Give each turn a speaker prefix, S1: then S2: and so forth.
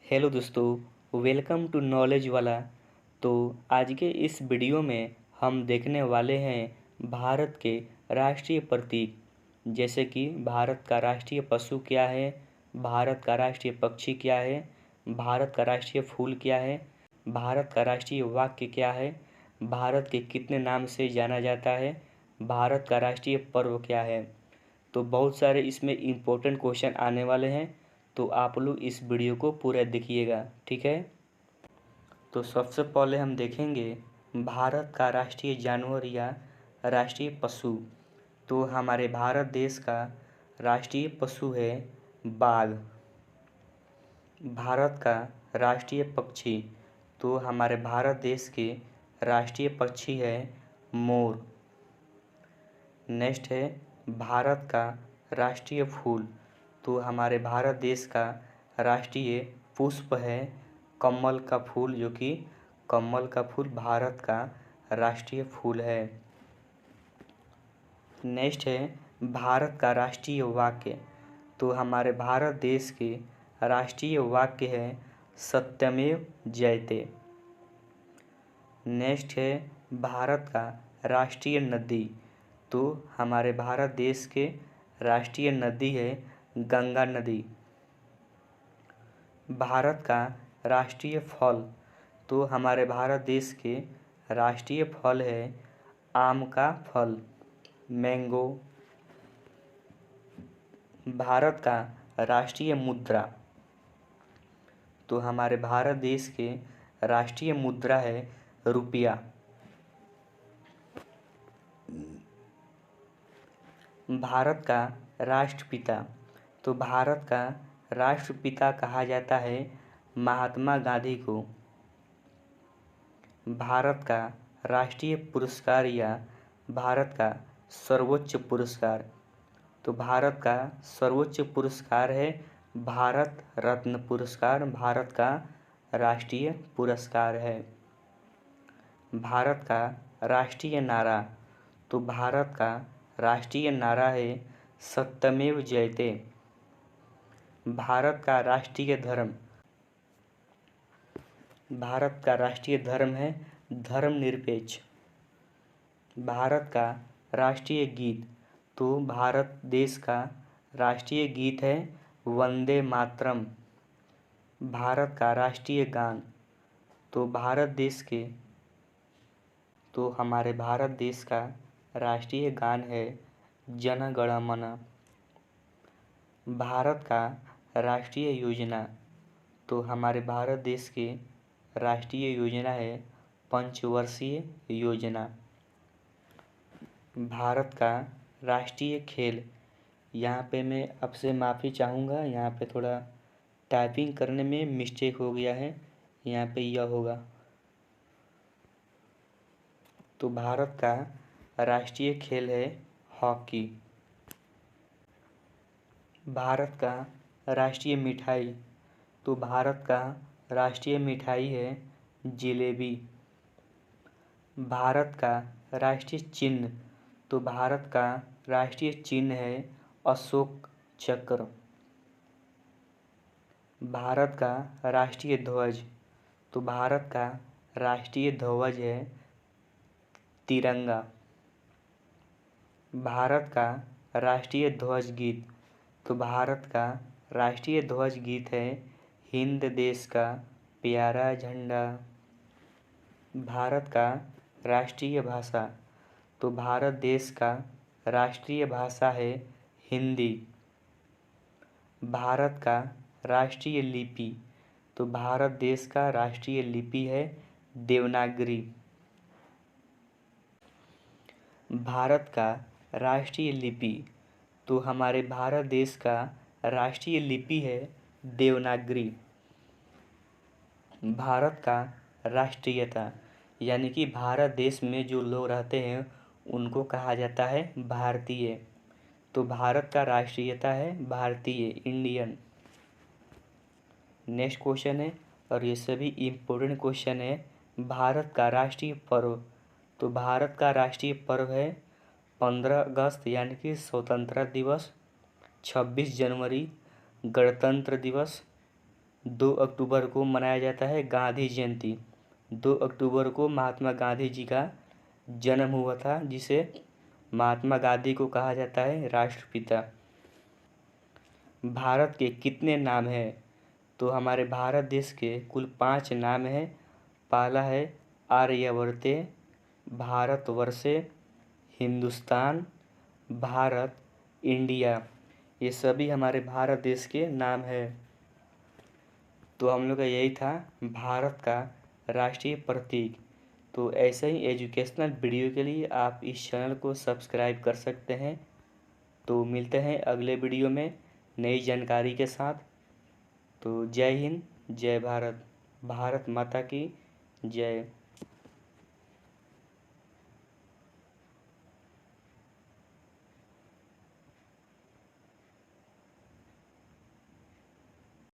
S1: Hello दोस्तों, welcome to knowledge वाला। तो आज के इस वीडियो में हम देखने वाले हैं भारत के राष्ट्रीय प्रतीक, जैसे कि भारत का राष्ट्रीय पशु क्या है, भारत का राष्ट्रीय पक्षी क्या है, भारत का राष्ट्रीय फूल क्या है, भारत का राष्ट्रीय वाक्य क्या है, भारत के कितने नाम से जाना जाता है, भारत का राष्ट्रीय पर्व क्या है। तो बहुत सारे इसमें इम्पोर्टेंट क्वेश्चन आने वाले हैं, तो आप लोग इस वीडियो को पूरा देखिएगा, ठीक है। तो सबसे पहले हम देखेंगे भारत का राष्ट्रीय जानवर या राष्ट्रीय पशु। तो हमारे भारत देश का राष्ट्रीय पशु है बाघ। भारत का राष्ट्रीय पक्षी, तो हमारे भारत देश के राष्ट्रीय पक्षी है मोर। नेक्स्ट है भारत का राष्ट्रीय फूल, तो हमारे भारत देश का राष्ट्रीय पुष्प है कमल का फूल, जो कि कमल का फूल भारत का राष्ट्रीय फूल है। नेक्स्ट है भारत का राष्ट्रीय वाक्य, तो हमारे भारत देश के राष्ट्रीय वाक्य है सत्यमेव जयते। नेक्स्ट है भारत का राष्ट्रीय नदी, तो हमारे भारत देश के राष्ट्रीय नदी है गंगा नदी। भारत का राष्ट्रीय फल, तो हमारे भारत देश के राष्ट्रीय फल है आम का फल, मैंगो। भारत का राष्ट्रीय मुद्रा, तो हमारे भारत देश के राष्ट्रीय मुद्रा है रुपया। भारत का राष्ट्रपिता, तो भारत का राष्ट्रपिता कहा जाता है महात्मा गांधी को। भारत का राष्ट्रीय पुरस्कार या भारत का सर्वोच्च पुरस्कार, तो भारत का सर्वोच्च पुरस्कार है भारत रत्न पुरस्कार, भारत का राष्ट्रीय पुरस्कार है। भारत का राष्ट्रीय नारा, तो भारत का राष्ट्रीय नारा है सत्यमेव जयते। भारत का राष्ट्रीय धर्म, भारत का राष्ट्रीय धर्म है धर्मनिरपेक्ष। भारत का राष्ट्रीय गीत, तो भारत देश का राष्ट्रीय गीत है वंदे मातरम। भारत का राष्ट्रीय गान, तो हमारे भारत देश का राष्ट्रीय गान है जन गण मन। भारत का राष्ट्रीय योजना, तो हमारे भारत देश के राष्ट्रीय योजना है पंचवर्षीय योजना। भारत का राष्ट्रीय खेल, यहाँ पे मैं आपसे माफ़ी चाहूँगा, यहाँ पे थोड़ा टाइपिंग करने में मिस्टेक हो गया है, यहाँ पे यह होगा। तो भारत का राष्ट्रीय खेल है हॉकी। भारत का राष्ट्रीय मिठाई, तो भारत का राष्ट्रीय मिठाई है जिलेबी। भारत का राष्ट्रीय चिन्ह, तो भारत का राष्ट्रीय चिन्ह है अशोक चक्र। भारत का राष्ट्रीय ध्वज, तो भारत का राष्ट्रीय ध्वज है तिरंगा। भारत का राष्ट्रीय ध्वज गीत, तो भारत का राष्ट्रीय ध्वज गीत है हिंद देश का प्यारा झंडा। भारत का राष्ट्रीय भाषा, तो भारत देश का राष्ट्रीय भाषा है हिंदी। भारत का राष्ट्रीय लिपि, तो भारत देश का राष्ट्रीय लिपि है देवनागरी। भारत का राष्ट्रीय लिपि, तो हमारे भारत देश का राष्ट्रीय लिपि है देवनागरी। भारत का राष्ट्रीयता, यानी कि भारत देश में जो लोग रहते हैं उनको कहा जाता है भारतीय, तो भारत का राष्ट्रीयता है भारतीय, इंडियन। नेक्स्ट क्वेश्चन है, और ये सभी इम्पोर्टेंट क्वेश्चन है। भारत का राष्ट्रीय पर्व, तो भारत का राष्ट्रीय पर्व है 15 अगस्त यानी कि स्वतंत्रता दिवस, 26 जनवरी गणतंत्र दिवस, 2 अक्टूबर को मनाया जाता है गांधी जयंती। 2 अक्टूबर को महात्मा गांधी जी का जन्म हुआ था, जिसे महात्मा गांधी को कहा जाता है राष्ट्रपिता। भारत के कितने नाम हैं? तो हमारे भारत देश के कुल 5 नाम हैं। पहला है आर्यवर्ते, भारतवर्षे, हिंदुस्तान, भारत, इंडिया। ये सभी हमारे भारत देश के नाम है। तो हम लोग का यही था भारत का राष्ट्रीय प्रतीक। तो ऐसे ही एजुकेशनल वीडियो के लिए आप इस चैनल को सब्सक्राइब कर सकते हैं। तो मिलते हैं अगले वीडियो में नई जानकारी के साथ। तो जय हिंद, जय भारत, भारत माता की जय।